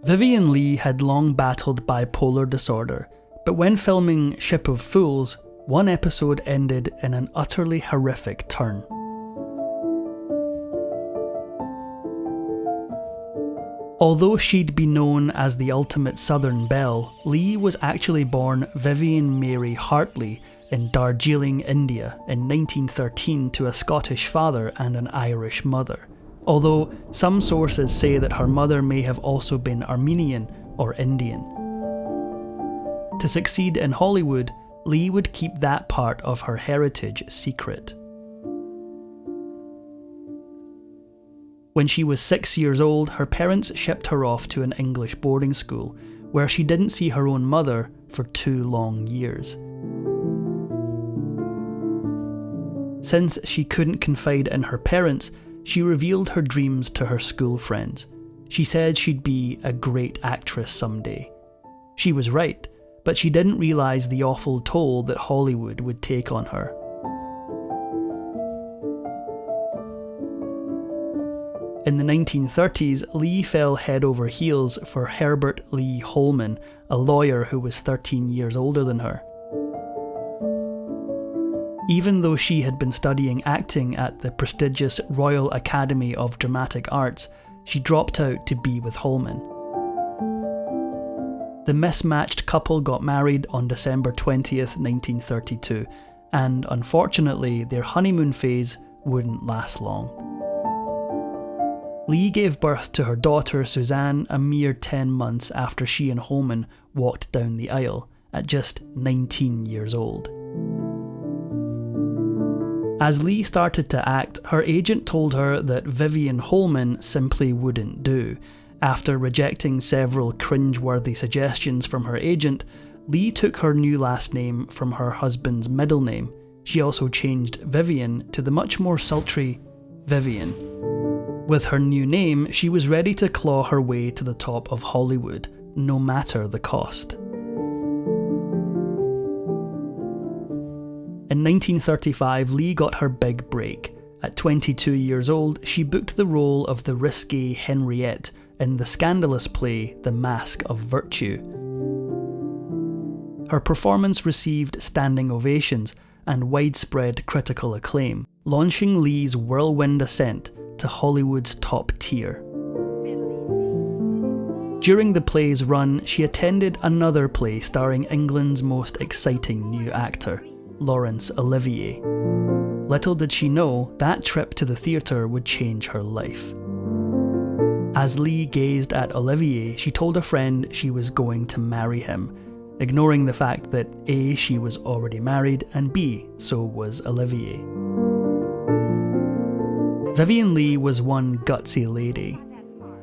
Vivien Leigh had long battled bipolar disorder, but when filming Ship of Fools, one episode ended in an utterly horrific turn. Although she'd be known as the ultimate Southern belle, Leigh was actually born Vivien Mary Hartley in Darjeeling, India in 1913 to a Scottish father and an Irish mother, although some sources say that her mother may have also been Armenian or Indian. To succeed in Hollywood, Leigh would keep that part of her heritage secret. When she was 6 years old, her parents shipped her off to an English boarding school, where she didn't see her own mother for 2 long years. Since she couldn't confide in her parents, she revealed her dreams to her school friends. She said she'd be a great actress someday. She was right, but she didn't realise the awful toll that Hollywood would take on her. In the 1930s, Leigh fell head over heels for Herbert Lee Holman, a lawyer who was 13 years older than her. Even though she had been studying acting at the prestigious Royal Academy of Dramatic Arts, she dropped out to be with Holman. The mismatched couple got married on December 20th, 1932, and unfortunately their honeymoon phase wouldn't last long. Leigh gave birth to her daughter Suzanne a mere 10 months after she and Holman walked down the aisle, at just 19 years old. As Leigh started to act, her agent told her that Vivien Holman simply wouldn't do. After rejecting several cringe-worthy suggestions from her agent, Leigh took her new last name from her husband's middle name. She also changed Vivien to the much more sultry Vivian. With her new name, she was ready to claw her way to the top of Hollywood, no matter the cost. In 1935, Leigh got her big break. At 22 years old, she booked the role of the risque Henriette in the scandalous play The Mask of Virtue. Her performance received standing ovations and widespread critical acclaim, launching Leigh's whirlwind ascent to Hollywood's top tier. During the play's run, she attended another play starring England's most exciting new actor, Laurence Olivier. Little did she know, that trip to the theatre would change her life. As Leigh gazed at Olivier, she told a friend she was going to marry him, ignoring the fact that A, she was already married, and B, so was Olivier. Vivien Leigh was one gutsy lady.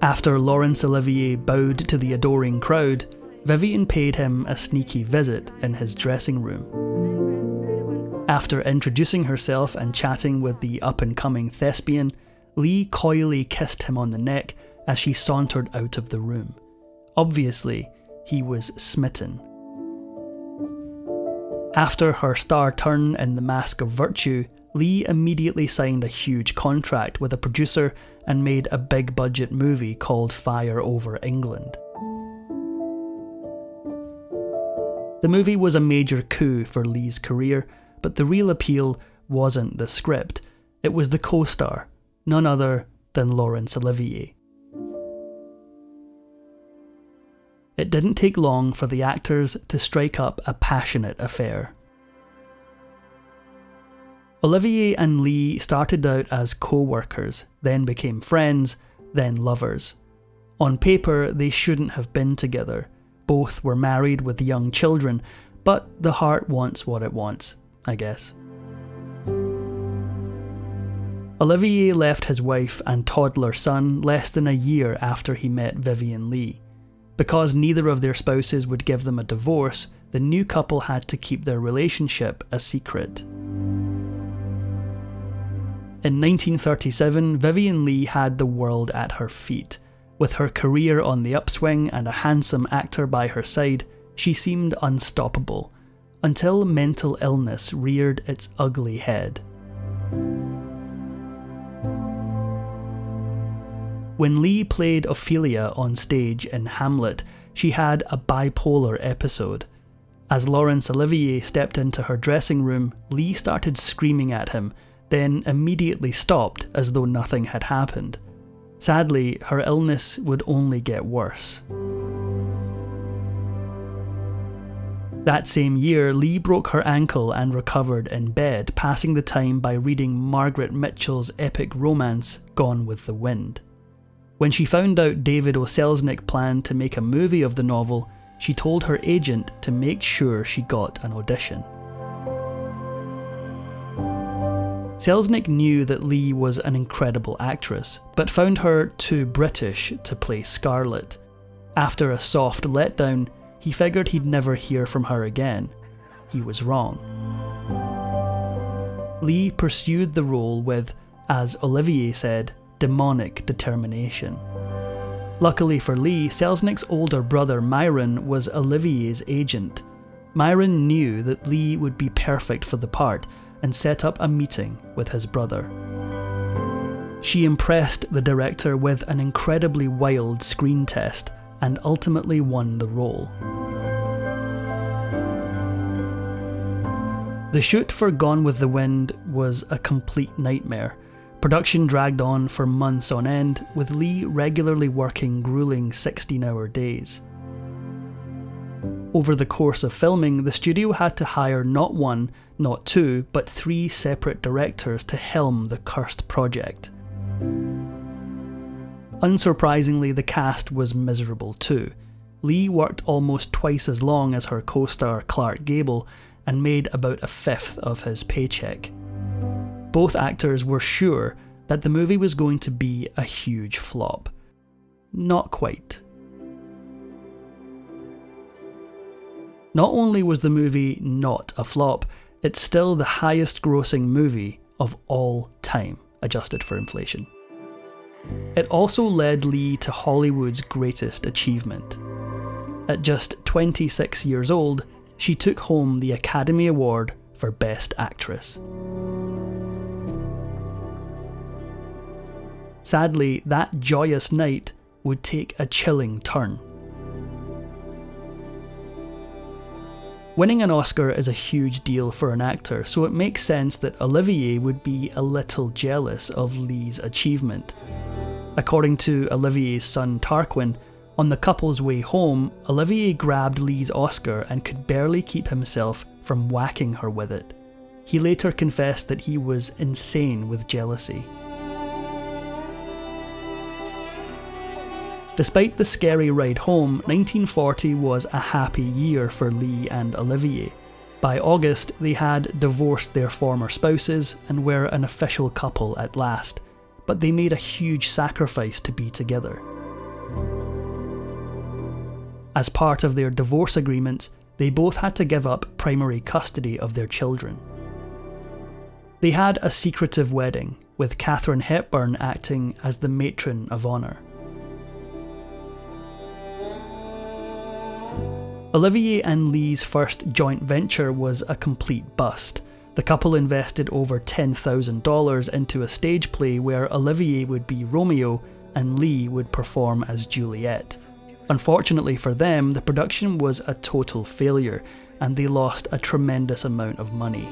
After Laurence Olivier bowed to the adoring crowd, Vivien paid him a sneaky visit in his dressing room. After introducing herself and chatting with the up-and-coming thespian, Leigh coyly kissed him on the neck as she sauntered out of the room. Obviously, he was smitten. After her star turn in The Mask of Virtue, Leigh immediately signed a huge contract with a producer and made a big-budget movie called Fire Over England. The movie was a major coup for Leigh's career, but the real appeal wasn't the script, it was the co-star, none other than Laurence Olivier. It didn't take long for the actors to strike up a passionate affair. Olivier and Leigh started out as co-workers, then became friends, then lovers. On paper, they shouldn't have been together. Both were married with young children, but the heart wants what it wants, I guess. Olivier left his wife and toddler son less than a year after he met Vivien Leigh. Because neither of their spouses would give them a divorce, the new couple had to keep their relationship a secret. In 1937, Vivien Leigh had the world at her feet. With her career on the upswing and a handsome actor by her side, she seemed unstoppable, until mental illness reared its ugly head. When Leigh played Ophelia on stage in Hamlet, she had a bipolar episode. As Laurence Olivier stepped into her dressing room, Leigh started screaming at him, then immediately stopped as though nothing had happened. Sadly, her illness would only get worse. That same year, Leigh broke her ankle and recovered in bed, passing the time by reading Margaret Mitchell's epic romance, Gone with the Wind. When she found out David O. Selznick planned to make a movie of the novel, she told her agent to make sure she got an audition. Selznick knew that Leigh was an incredible actress, but found her too British to play Scarlett. After a soft letdown, he figured he'd never hear from her again. He was wrong. Leigh pursued the role with, as Olivier said, demonic determination. Luckily for Leigh, Selznick's older brother Myron was Olivier's agent. Myron knew that Leigh would be perfect for the part and set up a meeting with his brother. She impressed the director with an incredibly wild screen test and ultimately won the role. The shoot for Gone with the Wind was a complete nightmare. Production dragged on for months on end, with Leigh regularly working grueling 16-hour days. Over the course of filming, the studio had to hire not one, not two, but 3 separate directors to helm the cursed project. Unsurprisingly, the cast was miserable too. Leigh worked almost twice as long as her co-star Clark Gable and made about 1/5 of his paycheck. Both actors were sure that the movie was going to be a huge flop. Not quite. Not only was the movie not a flop, it's still the highest grossing movie of all time, adjusted for inflation. It also led Leigh to Hollywood's greatest achievement. At just 26 years old, she took home the Academy Award for Best Actress. Sadly, that joyous night would take a chilling turn. Winning an Oscar is a huge deal for an actor, so it makes sense that Olivier would be a little jealous of Leigh's achievement. According to Olivier's son Tarquin, on the couple's way home, Olivier grabbed Leigh's Oscar and could barely keep himself from whacking her with it. He later confessed that he was insane with jealousy. Despite the scary ride home, 1940 was a happy year for Leigh and Olivier. By August, they had divorced their former spouses and were an official couple at last, but they made a huge sacrifice to be together. As part of their divorce agreements, they both had to give up primary custody of their children. They had a secretive wedding, with Katharine Hepburn acting as the matron of honour. Olivier and Leigh's first joint venture was a complete bust. The couple invested over $10,000 into a stage play where Olivier would be Romeo and Leigh would perform as Juliet. Unfortunately for them, the production was a total failure and they lost a tremendous amount of money.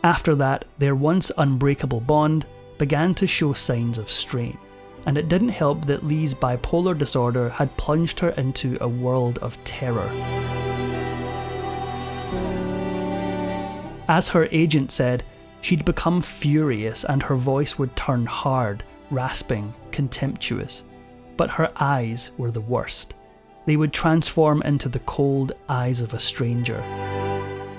After that, their once unbreakable bond began to show signs of strain. And it didn't help that Leigh's bipolar disorder had plunged her into a world of terror. As her agent said, she'd become furious and her voice would turn hard, rasping, contemptuous. But her eyes were the worst. They would transform into the cold eyes of a stranger.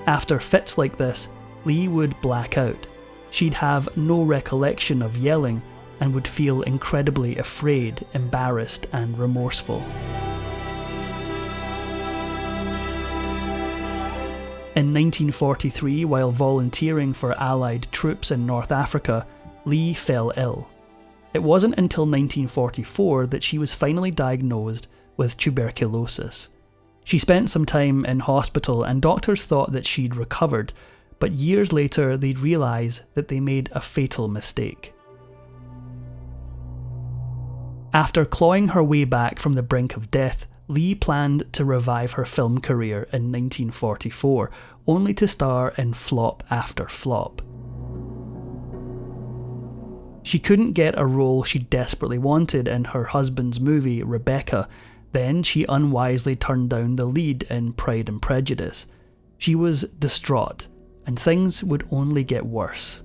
After fits like this, Leigh would black out. She'd have no recollection of yelling, and would feel incredibly afraid, embarrassed, and remorseful. In 1943, while volunteering for Allied troops in North Africa, Leigh fell ill. It wasn't until 1944 that she was finally diagnosed with tuberculosis. She spent some time in hospital and doctors thought that she'd recovered, but years later they'd realise that they made a fatal mistake. After clawing her way back from the brink of death, Leigh planned to revive her film career in 1944, only to star in flop after flop. She couldn't get a role she desperately wanted in her husband's movie Rebecca. Then she unwisely turned down the lead in Pride and Prejudice. She was distraught, and things would only get worse.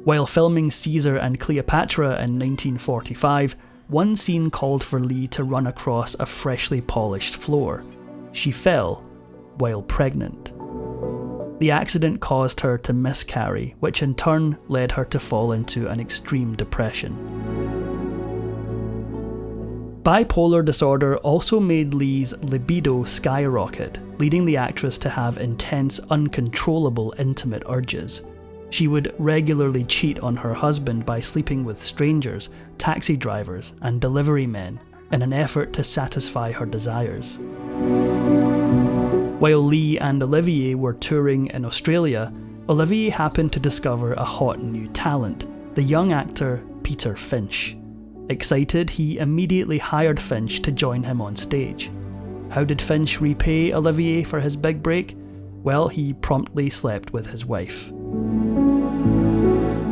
While filming Caesar and Cleopatra in 1945, one scene called for Leigh to run across a freshly polished floor. She fell while pregnant. The accident caused her to miscarry, which in turn led her to fall into an extreme depression. Bipolar disorder also made Leigh's libido skyrocket, leading the actress to have intense, uncontrollable intimate urges. She would regularly cheat on her husband by sleeping with strangers, taxi drivers, and delivery men in an effort to satisfy her desires. While Leigh and Olivier were touring in Australia, Olivier happened to discover a hot new talent, the young actor Peter Finch. Excited, he immediately hired Finch to join him on stage. How did Finch repay Olivier for his big break? Well, he promptly slept with his wife.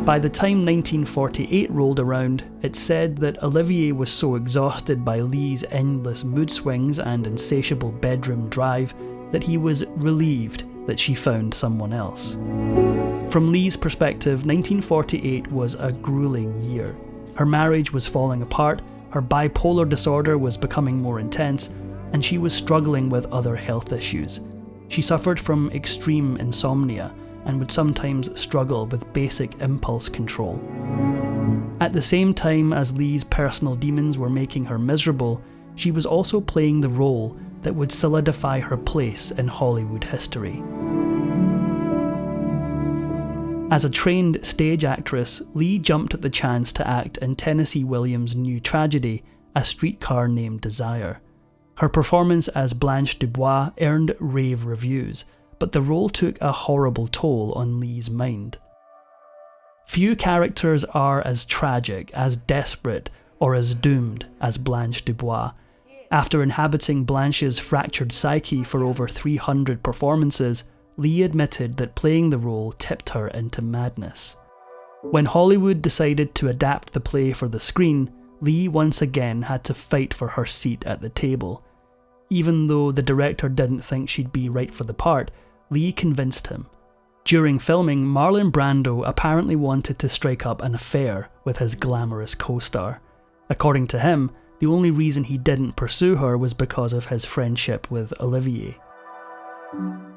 By the time 1948 rolled around, it's said that Olivier was so exhausted by Leigh's endless mood swings and insatiable bedroom drive that he was relieved that she found someone else. From Leigh's perspective, 1948 was a grueling year. Her marriage was falling apart, her bipolar disorder was becoming more intense, and she was struggling with other health issues. She suffered from extreme insomnia and would sometimes struggle with basic impulse control. At the same time as Leigh's personal demons were making her miserable, she was also playing the role that would solidify her place in Hollywood history. As a trained stage actress, Leigh jumped at the chance to act in Tennessee Williams' new tragedy, A Streetcar Named Desire. Her performance as Blanche Dubois earned rave reviews, but the role took a horrible toll on Leigh's mind. Few characters are as tragic, as desperate, or as doomed as Blanche Dubois. After inhabiting Blanche's fractured psyche for over 300 performances, Leigh admitted that playing the role tipped her into madness. When Hollywood decided to adapt the play for the screen, Leigh once again had to fight for her seat at the table. Even though the director didn't think she'd be right for the part, Leigh convinced him. During filming, Marlon Brando apparently wanted to strike up an affair with his glamorous co-star. According to him, the only reason he didn't pursue her was because of his friendship with Olivier.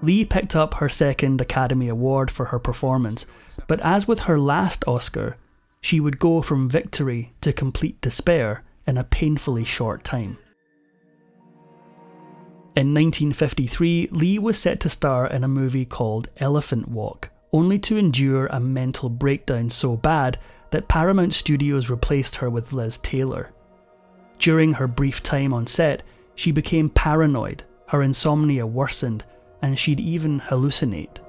Leigh picked up her second Academy Award for her performance, but as with her last Oscar, she would go from victory to complete despair in a painfully short time. In 1953, Leigh was set to star in a movie called Elephant Walk, only to endure a mental breakdown so bad that Paramount Studios replaced her with Liz Taylor. During her brief time on set, she became paranoid, her insomnia worsened, and she'd even hallucinate.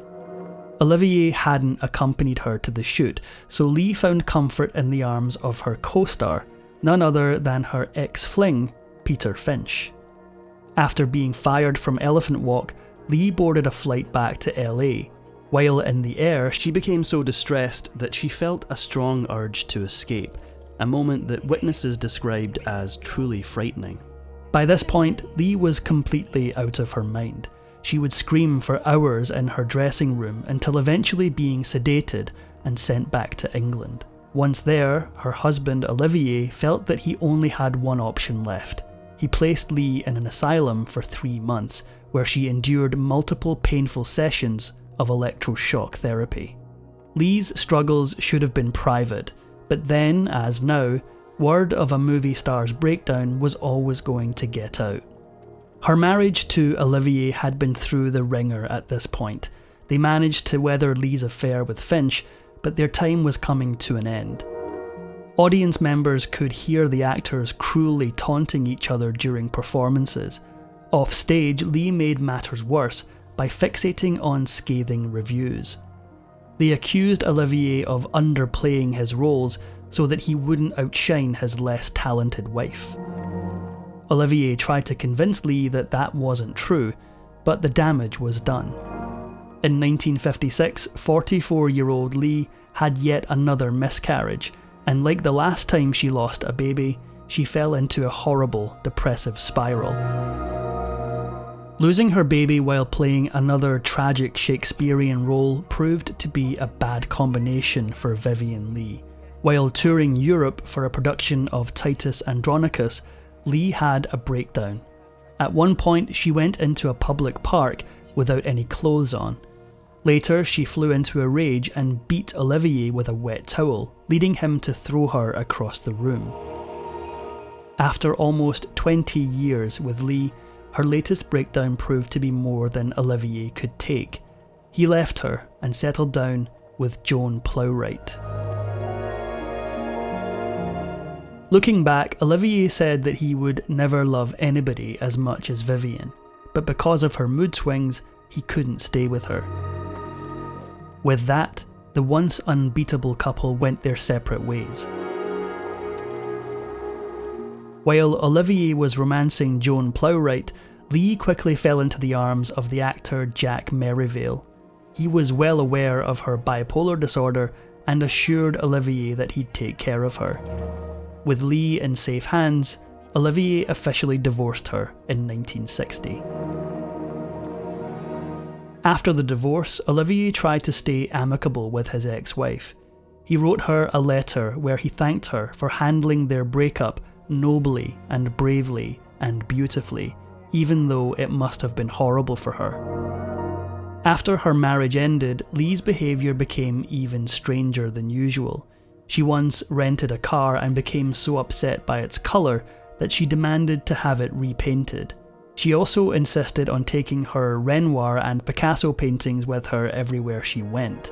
Olivier hadn't accompanied her to the shoot, so Leigh found comfort in the arms of her co-star, none other than her ex-fling, Peter Finch. After being fired from Elephant Walk, Leigh boarded a flight back to LA. While in the air, she became so distressed that she felt a strong urge to escape, a moment that witnesses described as truly frightening. By this point, Leigh was completely out of her mind. She would scream for hours in her dressing room until eventually being sedated and sent back to England. Once there, her husband Olivier felt that he only had one option left. He placed Leigh in an asylum for 3 months, where she endured multiple painful sessions of electroshock therapy. Leigh's struggles should have been private, but then, as now, word of a movie star's breakdown was always going to get out. Her marriage to Olivier had been through the ringer at this point. They managed to weather Leigh's affair with Finch, but their time was coming to an end. Audience members could hear the actors cruelly taunting each other during performances. Off stage, Leigh made matters worse by fixating on scathing reviews. They accused Olivier of underplaying his roles so that he wouldn't outshine his less talented wife. Olivier tried to convince Leigh that that wasn't true, but the damage was done. In 1956, 44-year-old Leigh had yet another miscarriage, and like the last time she lost a baby, she fell into a horrible, depressive spiral. Losing her baby while playing another tragic Shakespearean role proved to be a bad combination for Vivien Leigh. While touring Europe for a production of Titus Andronicus, Leigh had a breakdown. At one point, she went into a public park without any clothes on. Later, she flew into a rage and beat Olivier with a wet towel, leading him to throw her across the room. After almost 20 years with Leigh, her latest breakdown proved to be more than Olivier could take. He left her and settled down with Joan Plowright. Looking back, Olivier said that he would never love anybody as much as Vivien, but because of her mood swings, he couldn't stay with her. With that, the once unbeatable couple went their separate ways. While Olivier was romancing Joan Plowright, Leigh quickly fell into the arms of the actor Jack Merivale. He was well aware of her bipolar disorder and assured Olivier that he'd take care of her. With Leigh in safe hands, Olivier officially divorced her in 1960. After the divorce, Olivier tried to stay amicable with his ex-wife. He wrote her a letter where he thanked her for handling their breakup nobly and bravely and beautifully, even though it must have been horrible for her. After her marriage ended, Leigh's behaviour became even stranger than usual. She once rented a car and became so upset by its colour that she demanded to have it repainted. She also insisted on taking her Renoir and Picasso paintings with her everywhere she went.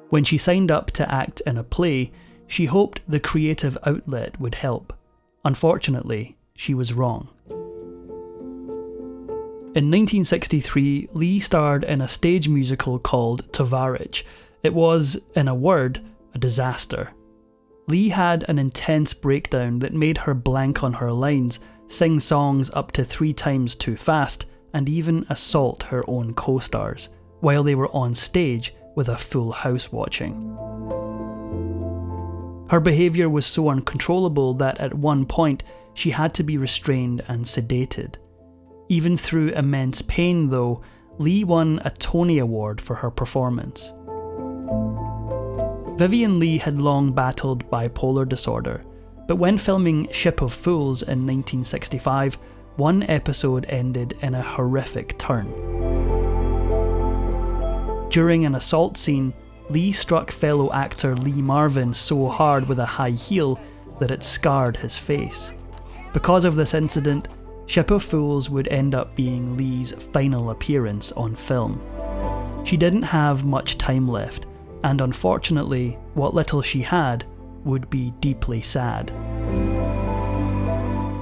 When she signed up to act in a play, she hoped the creative outlet would help. Unfortunately, she was wrong. In 1963, Leigh starred in a stage musical called Tovarich. It was, in a word, a disaster. Leigh had an intense breakdown that made her blank on her lines, sing songs up to 3 times too fast, and even assault her own co-stars, while they were on stage with a full house watching. Her behaviour was so uncontrollable that at one point she had to be restrained and sedated. Even through immense pain though, Leigh won a Tony Award for her performance. Vivien Leigh had long battled bipolar disorder, but when filming Ship of Fools in 1965, one episode ended in a horrific turn. During an assault scene, Leigh struck fellow actor Lee Marvin so hard with a high heel that it scarred his face. Because of this incident, Ship of Fools would end up being Leigh's final appearance on film. She didn't have much time left, and unfortunately, what little she had would be deeply sad.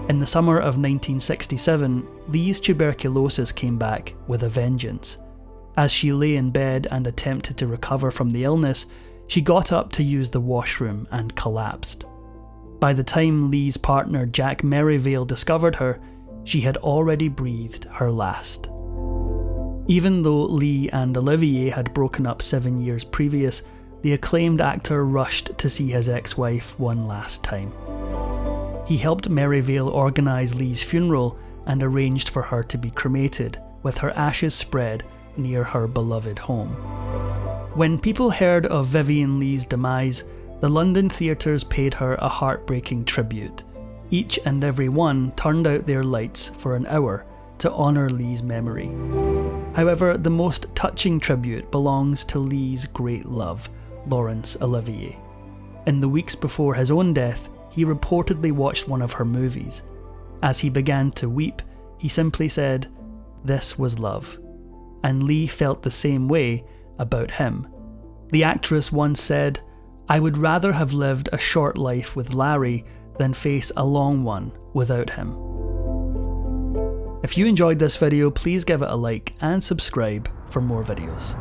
In the summer of 1967, Leigh's tuberculosis came back with a vengeance. As she lay in bed and attempted to recover from the illness, she got up to use the washroom and collapsed. By the time Leigh's partner Jack Merivale discovered her, she had already breathed her last. Even though Leigh and Olivier had broken up 7 years previous, the acclaimed actor rushed to see his ex-wife one last time. He helped Merivale organise Leigh's funeral and arranged for her to be cremated, with her ashes spread near her beloved home. When people heard of Vivien Leigh's demise, the London theatres paid her a heartbreaking tribute. Each and every one turned out their lights for an hour to honour Leigh's memory. However, the most touching tribute belongs to Leigh's great love, Laurence Olivier. In the weeks before his own death, he reportedly watched one of her movies. As he began to weep, he simply said, "This was love." And Leigh felt the same way about him. The actress once said, "I would rather have lived a short life with Larry than face a long one without him." If you enjoyed this video, please give it a like and subscribe for more videos.